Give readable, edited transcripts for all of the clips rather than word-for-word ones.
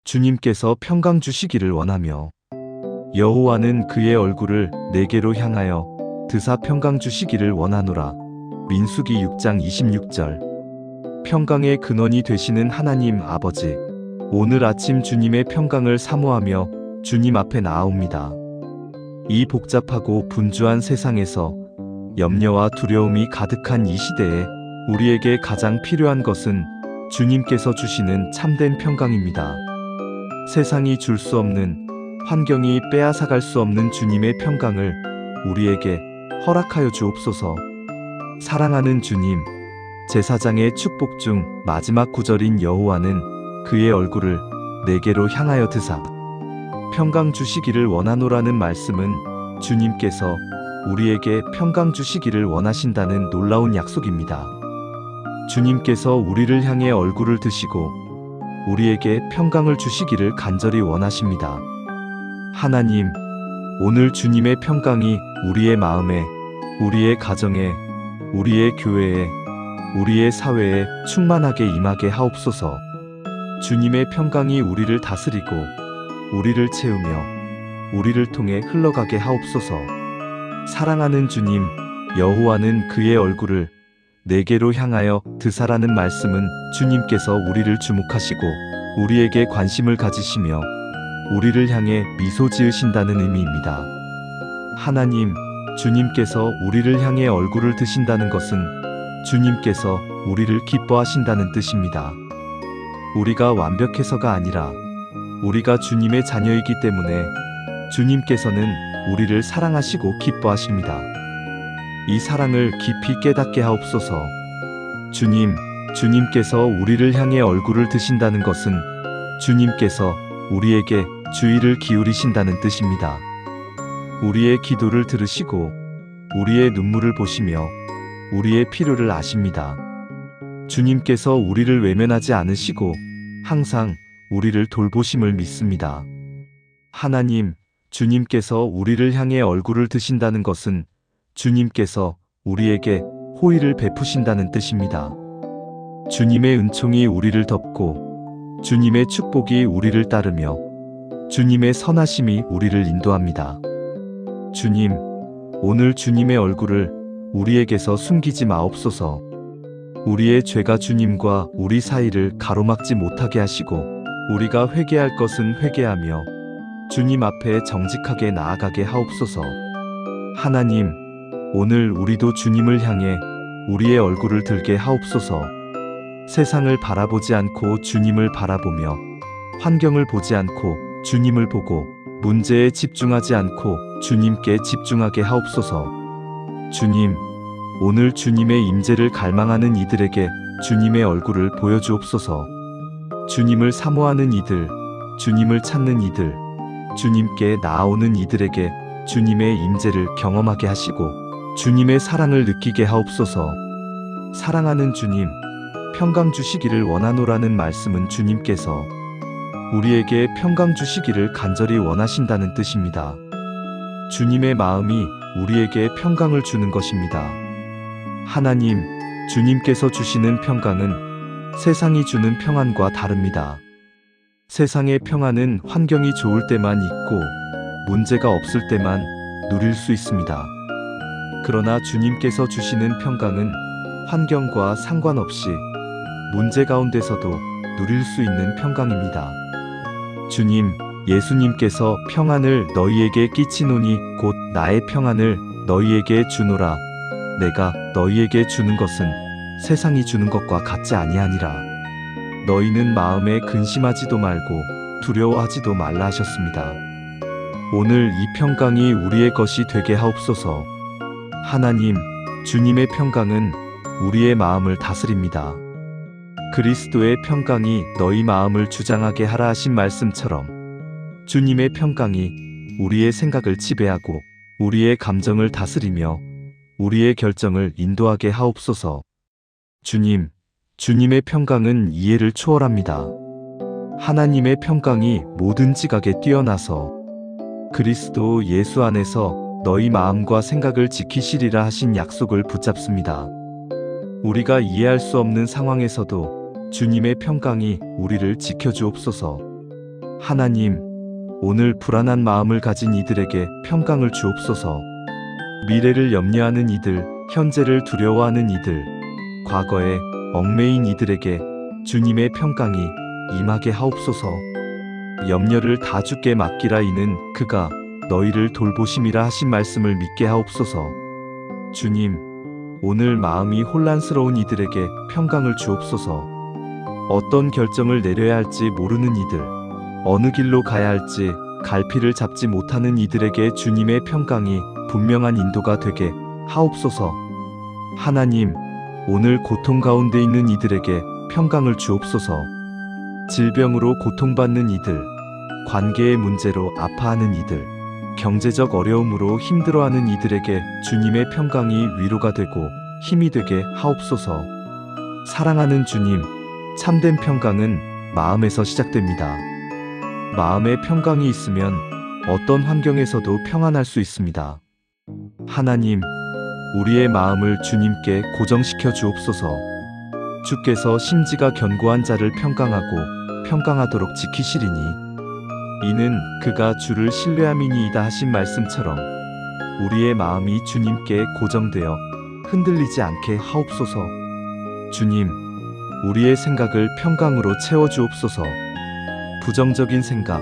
주님께서 평강 주시기를 원하며 여호와는 그의 얼굴을 내게로 향하여 드사 평강 주시기를 원하노라. 민수기 6장 26절. 평강의 근원이 되시는 하나님 아버지, 오늘 아침 주님의 평강을 사모하며 주님 앞에 나아옵니다. 이 복잡하고 분주한 세상에서 염려와 두려움이 가득한 이 시대에 우리에게 가장 필요한 것은 주님께서 주시는 참된 평강입니다. 세상이 줄 수 없는, 환경이 빼앗아갈 수 없는 주님의 평강을 우리에게 허락하여 주옵소서. 사랑하는 주님, 제사장의 축복 중 마지막 구절인 여호와는 그의 얼굴을 내게로 향하여 드사 평강 주시기를 원하노라는 말씀은 주님께서 우리에게 평강 주시기를 원하신다는 놀라운 약속입니다. 주님께서 우리를 향해 얼굴을 드시고 우리에게 평강을 주시기를 간절히 원하십니다. 하나님, 오늘 주님의 평강이 우리의 마음에, 우리의 가정에, 우리의 교회에, 우리의 사회에 충만하게 임하게 하옵소서. 주님의 평강이 우리를 다스리고 우리를 채우며 우리를 통해 흘러가게 하옵소서. 사랑하는 주님, 여호와는 그의 얼굴을 내게로 향하여 드사라는 말씀은 주님께서 우리를 주목하시고 우리에게 관심을 가지시며 우리를 향해 미소 지으신다는 의미입니다. 하나님, 주님께서 우리를 향해 얼굴을 드신다는 것은 주님께서 우리를 기뻐하신다는 뜻입니다. 우리가 완벽해서가 아니라 우리가 주님의 자녀이기 때문에 주님께서는 우리를 사랑하시고 기뻐하십니다. 이 사랑을 깊이 깨닫게 하옵소서. 주님께서 우리를 향해 얼굴을 드신다는 것은 주님께서 우리에게 주의를 기울이신다는 뜻입니다. 우리의 기도를 들으시고 우리의 눈물을 보시며 우리의 필요를 아십니다. 주님께서 우리를 외면하지 않으시고 항상 우리를 돌보심을 믿습니다. 하나님, 주님께서 우리를 향해 얼굴을 드신다는 것은 주님께서 우리에게 호의를 베푸신다는 뜻입니다. 주님의 은총이 우리를 덮고 주님의 축복이 우리를 따르며 주님의 선하심이 우리를 인도합니다. 주님, 오늘 주님의 얼굴을 우리에게서 숨기지 마옵소서. 우리의 죄가 주님과 우리 사이를 가로막지 못하게 하시고 우리가 회개할 것은 회개하며 주님 앞에 정직하게 나아가게 하옵소서. 하나님, 오늘 우리도 주님을 향해 우리의 얼굴을 들게 하옵소서. 세상을 바라보지 않고 주님을 바라보며 환경을 보지 않고 주님을 보고 문제에 집중하지 않고 주님께 집중하게 하옵소서. 주님, 오늘 주님의 임재를 갈망하는 이들에게 주님의 얼굴을 보여주옵소서. 주님을 사모하는 이들, 주님을 찾는 이들, 주님께 나아오는 이들에게 주님의 임재를 경험하게 하시고 주님의 사랑을 느끼게 하옵소서. 사랑하는 주님, 평강 주시기를 원하노라는 말씀은 주님께서 우리에게 평강 주시기를 간절히 원하신다는 뜻입니다. 주님의 마음이 우리에게 평강을 주는 것입니다. 하나님, 주님께서 주시는 평강은 세상이 주는 평안과 다릅니다. 세상의 평안은 환경이 좋을 때만 있고 문제가 없을 때만 누릴 수 있습니다. 그러나 주님께서 주시는 평강은 환경과 상관없이 문제 가운데서도 누릴 수 있는 평강입니다. 주님, 예수님께서 평안을 너희에게 끼치노니 곧 나의 평안을 너희에게 주노라. 내가 너희에게 주는 것은 세상이 주는 것과 같지 아니하니라. 너희는 마음에 근심하지도 말고 두려워하지도 말라 하셨습니다. 오늘 이 평강이 우리의 것이 되게 하옵소서. 하나님, 주님의 평강은 우리의 마음을 다스립니다. 그리스도의 평강이 너희 마음을 주장하게 하라 하신 말씀처럼 주님의 평강이 우리의 생각을 지배하고 우리의 감정을 다스리며 우리의 결정을 인도하게 하옵소서. 주님의 평강은 이해를 초월합니다. 하나님의 평강이 모든 지각에 뛰어나서 그리스도 예수 안에서 너희 마음과 생각을 지키시리라 하신 약속을 붙잡습니다. 우리가 이해할 수 없는 상황에서도 주님의 평강이 우리를 지켜주옵소서. 하나님, 오늘 불안한 마음을 가진 이들에게 평강을 주옵소서. 미래를 염려하는 이들, 현재를 두려워하는 이들, 과거에 얽매인 이들에게 주님의 평강이 임하게 하옵소서. 염려를 다 주께 맡기라. 이는 그가 너희를 돌보심이라 하신 말씀을 믿게 하옵소서. 주님, 오늘 마음이 혼란스러운 이들에게 평강을 주옵소서. 어떤 결정을 내려야 할지 모르는 이들, 어느 길로 가야 할지 갈피를 잡지 못하는 이들에게 주님의 평강이 분명한 인도가 되게 하옵소서. 하나님, 오늘 고통 가운데 있는 이들에게 평강을 주옵소서. 질병으로 고통받는 이들, 관계의 문제로 아파하는 이들, 경제적 어려움으로 힘들어하는 이들에게 주님의 평강이 위로가 되고 힘이 되게 하옵소서. 사랑하는 주님, 참된 평강은 마음에서 시작됩니다. 마음에 평강이 있으면 어떤 환경에서도 평안할 수 있습니다. 하나님, 우리의 마음을 주님께 고정시켜 주옵소서. 주께서 심지가 견고한 자를 평강하도록 지키시리니 이는 그가 주를 신뢰함이니이다 하신 말씀처럼 우리의 마음이 주님께 고정되어 흔들리지 않게 하옵소서. 주님, 우리의 생각을 평강으로 채워 주옵소서. 부정적인 생각,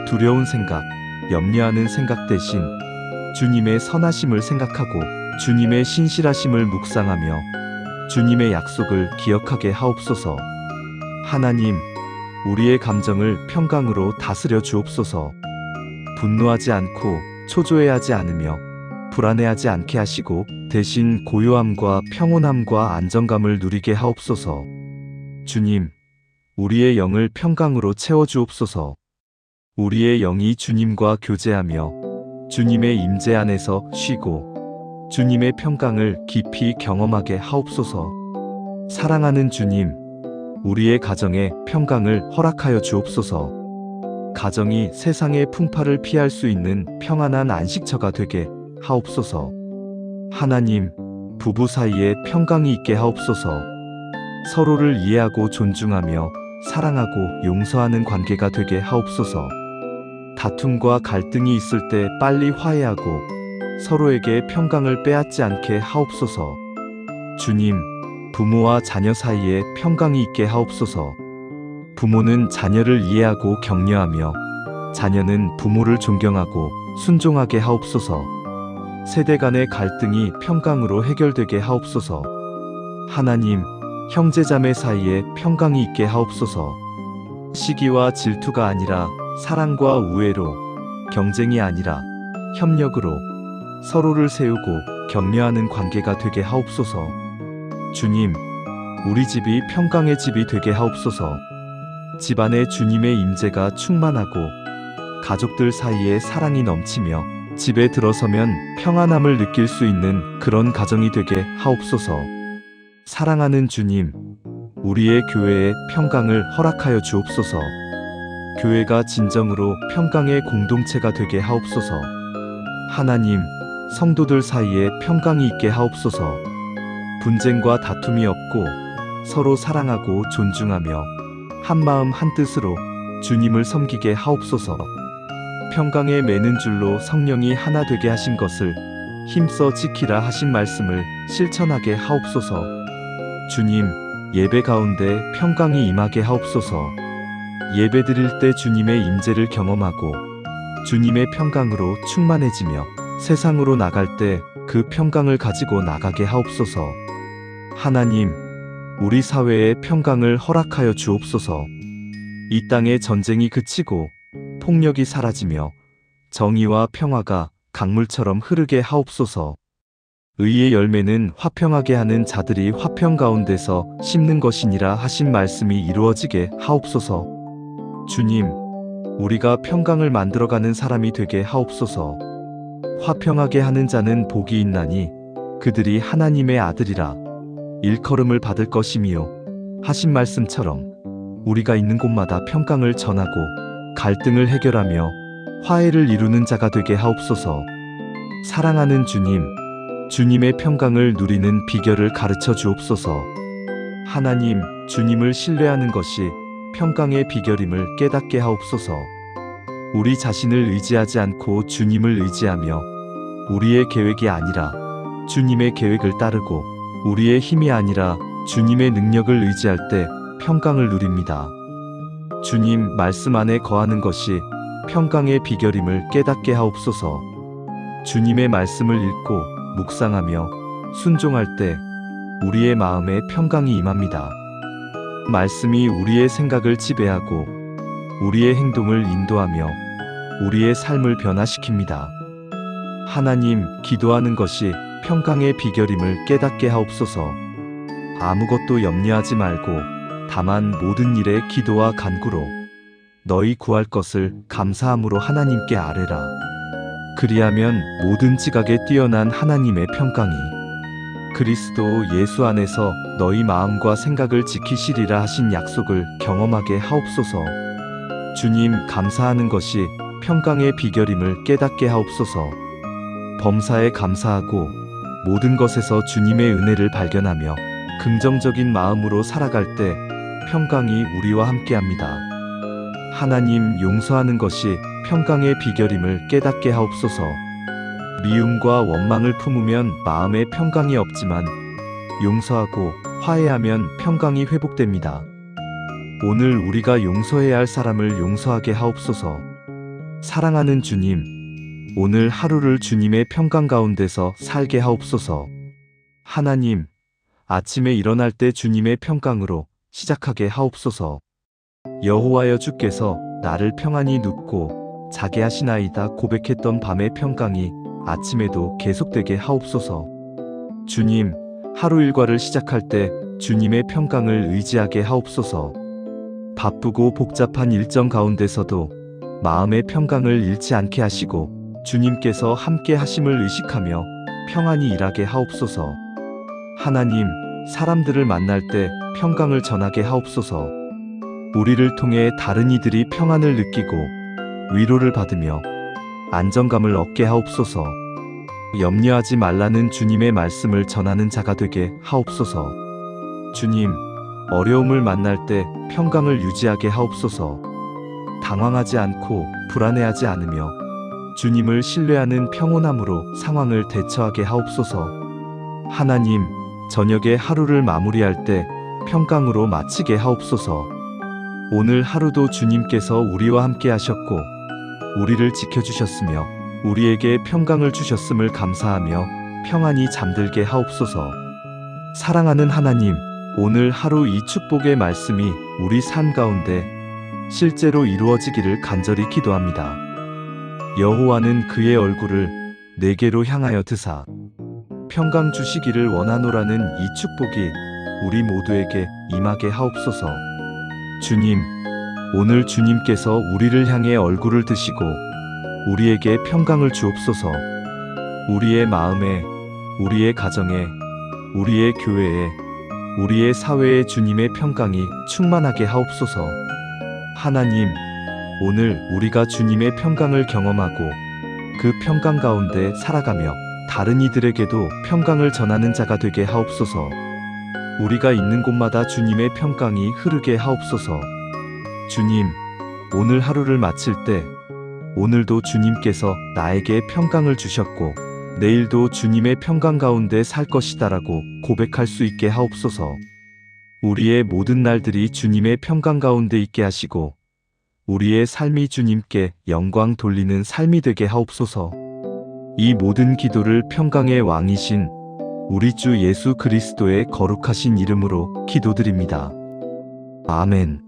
두려운 생각, 염려하는 생각 대신 주님의 선하심을 생각하고 주님의 신실하심을 묵상하며 주님의 약속을 기억하게 하옵소서. 하나님, 우리의 감정을 평강으로 다스려 주옵소서. 분노하지 않고 초조해하지 않으며 불안해하지 않게 하시고 대신 고요함과 평온함과 안정감을 누리게 하옵소서. 주님, 우리의 영을 평강으로 채워 주옵소서. 우리의 영이 주님과 교제하며 주님의 임재 안에서 쉬고 주님의 평강을 깊이 경험하게 하옵소서. 사랑하는 주님, 우리의 가정에 평강을 허락하여 주옵소서. 가정이 세상의 풍파를 피할 수 있는 평안한 안식처가 되게 하옵소서. 하나님, 부부 사이에 평강이 있게 하옵소서. 서로를 이해하고 존중하며 사랑하고 용서하는 관계가 되게 하옵소서. 다툼과 갈등이 있을 때 빨리 화해하고 서로에게 평강을 빼앗지 않게 하옵소서. 주님, 부모와 자녀 사이에 평강이 있게 하옵소서. 부모는 자녀를 이해하고 격려하며 자녀는 부모를 존경하고 순종하게 하옵소서. 세대 간의 갈등이 평강으로 해결되게 하옵소서. 하나님, 형제자매 사이에 평강이 있게 하옵소서. 시기와 질투가 아니라 사랑과 우애로, 경쟁이 아니라 협력으로 서로를 세우고 격려하는 관계가 되게 하옵소서. 주님, 우리 집이 평강의 집이 되게 하옵소서. 집안에 주님의 임재가 충만하고 가족들 사이에 사랑이 넘치며 집에 들어서면 평안함을 느낄 수 있는 그런 가정이 되게 하옵소서. 사랑하는 주님, 우리의 교회에 평강을 허락하여 주옵소서. 교회가 진정으로 평강의 공동체가 되게 하옵소서. 하나님, 성도들 사이에 평강이 있게 하옵소서. 분쟁과 다툼이 없고 서로 사랑하고 존중하며 한마음 한뜻으로 주님을 섬기게 하옵소서. 평강에 매는 줄로 성령이 하나 되게 하신 것을 힘써 지키라 하신 말씀을 실천하게 하옵소서. 주님, 예배 가운데 평강이 임하게 하옵소서. 예배 드릴 때 주님의 임재를 경험하고 주님의 평강으로 충만해지며 세상으로 나갈 때 그 평강을 가지고 나가게 하옵소서. 하나님, 우리 사회에 평강을 허락하여 주옵소서. 이 땅의 전쟁이 그치고 폭력이 사라지며 정의와 평화가 강물처럼 흐르게 하옵소서. 의의 열매는 화평하게 하는 자들이 화평 가운데서 심는 것이니라 하신 말씀이 이루어지게 하옵소서. 주님, 우리가 평강을 만들어가는 사람이 되게 하옵소서. 화평하게 하는 자는 복이 있나니 그들이 하나님의 아들이라 일컬음을 받을 것이미요 하신 말씀처럼 우리가 있는 곳마다 평강을 전하고 갈등을 해결하며 화해를 이루는 자가 되게 하옵소서. 사랑하는 주님, 주님의 평강을 누리는 비결을 가르쳐 주옵소서. 하나님, 주님을 신뢰하는 것이 평강의 비결임을 깨닫게 하옵소서. 우리 자신을 의지하지 않고 주님을 의지하며 우리의 계획이 아니라 주님의 계획을 따르고 우리의 힘이 아니라 주님의 능력을 의지할 때 평강을 누립니다. 주님 말씀 안에 거하는 것이 평강의 비결임을 깨닫게 하옵소서. 주님의 말씀을 읽고 묵상하며 순종할 때 우리의 마음에 평강이 임합니다. 말씀이 우리의 생각을 지배하고 우리의 행동을 인도하며 우리의 삶을 변화시킵니다. 하나님, 기도하는 것이 평강의 비결임을 깨닫게 하옵소서. 아무것도 염려하지 말고 다만 모든 일에 기도와 간구로 너희 구할 것을 감사함으로 하나님께 아뢰라. 그리하면 모든 지각에 뛰어난 하나님의 평강이 그리스도 예수 안에서 너희 마음과 생각을 지키시리라 하신 약속을 경험하게 하옵소서. 주님, 감사하는 것이 평강의 비결임을 깨닫게 하옵소서. 범사에 감사하고 모든 것에서 주님의 은혜를 발견하며 긍정적인 마음으로 살아갈 때 평강이 우리와 함께합니다. 하나님, 용서하는 것이 평강의 비결임을 깨닫게 하옵소서. 미움과 원망을 품으면 마음에 평강이 없지만 용서하고 화해하면 평강이 회복됩니다. 오늘 우리가 용서해야 할 사람을 용서하게 하옵소서. 사랑하는 주님, 오늘 하루를 주님의 평강 가운데서 살게 하옵소서. 하나님, 아침에 일어날 때 주님의 평강으로 시작하게 하옵소서. 여호와여, 주께서 나를 평안히 눕고 자게 하시나이다 고백했던 밤의 평강이 아침에도 계속되게 하옵소서. 주님, 하루 일과를 시작할 때 주님의 평강을 의지하게 하옵소서. 바쁘고 복잡한 일정 가운데서도 마음의 평강을 잃지 않게 하시고 주님께서 함께 하심을 의식하며 평안히 일하게 하옵소서. 하나님, 사람들을 만날 때 평강을 전하게 하옵소서. 우리를 통해 다른 이들이 평안을 느끼고 위로를 받으며 안정감을 얻게 하옵소서. 염려하지 말라는 주님의 말씀을 전하는 자가 되게 하옵소서. 주님, 어려움을 만날 때 평강을 유지하게 하옵소서. 당황하지 않고 불안해하지 않으며 주님을 신뢰하는 평온함으로 상황을 대처하게 하옵소서. 하나님, 저녁에 하루를 마무리할 때 평강으로 마치게 하옵소서. 오늘 하루도 주님께서 우리와 함께 하셨고 우리를 지켜주셨으며 우리에게 평강을 주셨음을 감사하며 평안히 잠들게 하옵소서. 사랑하는 하나님, 오늘 하루 이 축복의 말씀이 우리 삶 가운데 실제로 이루어지기를 간절히 기도합니다. 여호와는 그의 얼굴을 내게로 향하여 드사 평강 주시기를 원하노라는 이 축복이 우리 모두에게 임하게 하옵소서. 주님, 오늘 주님께서 우리를 향해 얼굴을 드시고 우리에게 평강을 주옵소서. 우리의 마음에, 우리의 가정에, 우리의 교회에, 우리의 사회에 주님의 평강이 충만하게 하옵소서. 하나님, 오늘 우리가 주님의 평강을 경험하고 그 평강 가운데 살아가며 다른 이들에게도 평강을 전하는 자가 되게 하옵소서. 우리가 있는 곳마다 주님의 평강이 흐르게 하옵소서. 주님, 오늘 하루를 마칠 때 오늘도 주님께서 나에게 평강을 주셨고 내일도 주님의 평강 가운데 살 것이다라고 고백할 수 있게 하옵소서. 우리의 모든 날들이 주님의 평강 가운데 있게 하시고 우리의 삶이 주님께 영광 돌리는 삶이 되게 하옵소서. 이 모든 기도를 평강의 왕이신 우리 주 예수 그리스도의 거룩하신 이름으로 기도드립니다. 아멘.